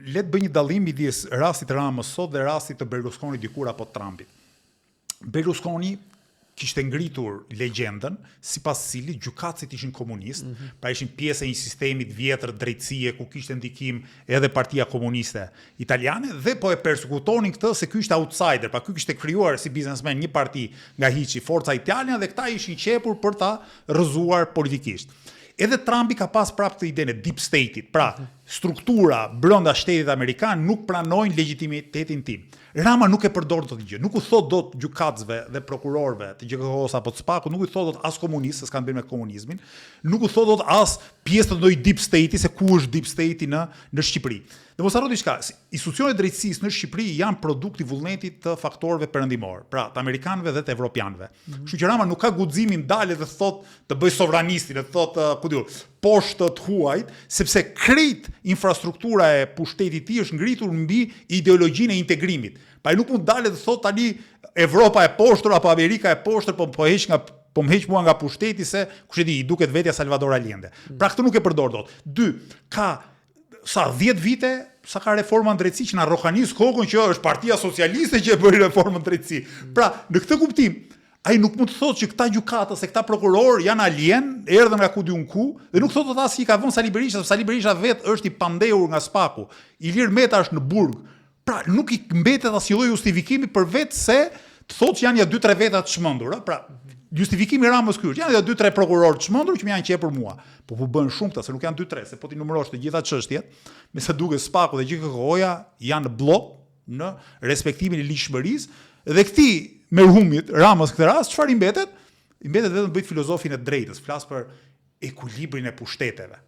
Le të bëj një dallim midis rastit të Ramës sot dhe rastit të Berlusconi dikur apo Trumpit. Berlusconi kishte ngritur legjendën sipas cilit gjykatësit ishin komunistë, pra ishin pjesë e një sistemi të vjetër drejtësie ku kishte ndikim edhe Partia Komuniste Italiane dhe po e persekutonin këtë se ky ishte outsider, pra ky kishte krijuar si biznesmen një parti nga hiçi, Forza Italia, dhe këta ishin qepur për ta rrëzuar politikisht. Edhe Trumpi ka pas prapë këtë idenë e deep state-it, pra struktura brenda shtetit amerikan nuk pranojnë legitimitetin tim. Rama nuk e përdor dot gjë, nuk u thot dot gjykatësve dhe prokurorëve të GKK-s apo të SPAK-ut, nuk u thot dot as komunistë, s'kan bërë me komunizmin, nuk u thot dot as pjesë të ndonjë deep state-i, se ku është deep state-i në Shqipëri. Dhe mos harro diçka, institucionet e drejtësisë në Shqipëri janë produkt i vullnetit të faktorëve perëndimor, pra të amerikanëve dhe të evropianëve. Kështu që Rama nuk ka guximin dalë dhe thot të bëj sovranistin, të thot ku diu, poshtë të huajt, sepse krejt infrastruktura e pushtetit i është ngritur mbi ideologjinë e integrimit. Pa nuk mund dalë dhe thot tani Evropa e poshtër apo Amerika e poshtër po më heq mua nga pushteti se kush e di, i duket vetja Salvador Allende. Pra këtë nuk e përdor dot. 2, ka 10 vite sa ka reforma në drejtësi që na rrohanis kokën që është Partia Socialiste që e bëri reformën në drejtësi. Pra, në këtë kuptim, ai nuk mund të thotë që këta gjykatës se këta prokuror janë alien, erdhën nga ku diun ku, dhe nuk thotë as që i ka vënë Sali Berisha, Sali Berisha vetë është i pandehur nga SPAK-u. Ilir Meta është në burg. Pra, nuk i mbetet asnjë lloj justifikimi për vetë se të thotë që janë ja 2-3 veta të çmendur, pra justifikimi i Ramës ky është, janë ja 2-3 prokurorë të çmendur që më janë qepur mua. Po bën shumë këta, se nuk janë 2-3, se po ti numërosh të gjitha çështjet, me sa duket SPAK-u dhe GKK-ja janë në blok në respektimin e ligjshmërisë, dhe këtij merhumit Ramës këtë rast çfarë i mbetet? I mbetet vetëm bëjt filozofin e drejtës, flas për ekuilibrin e pushteteve.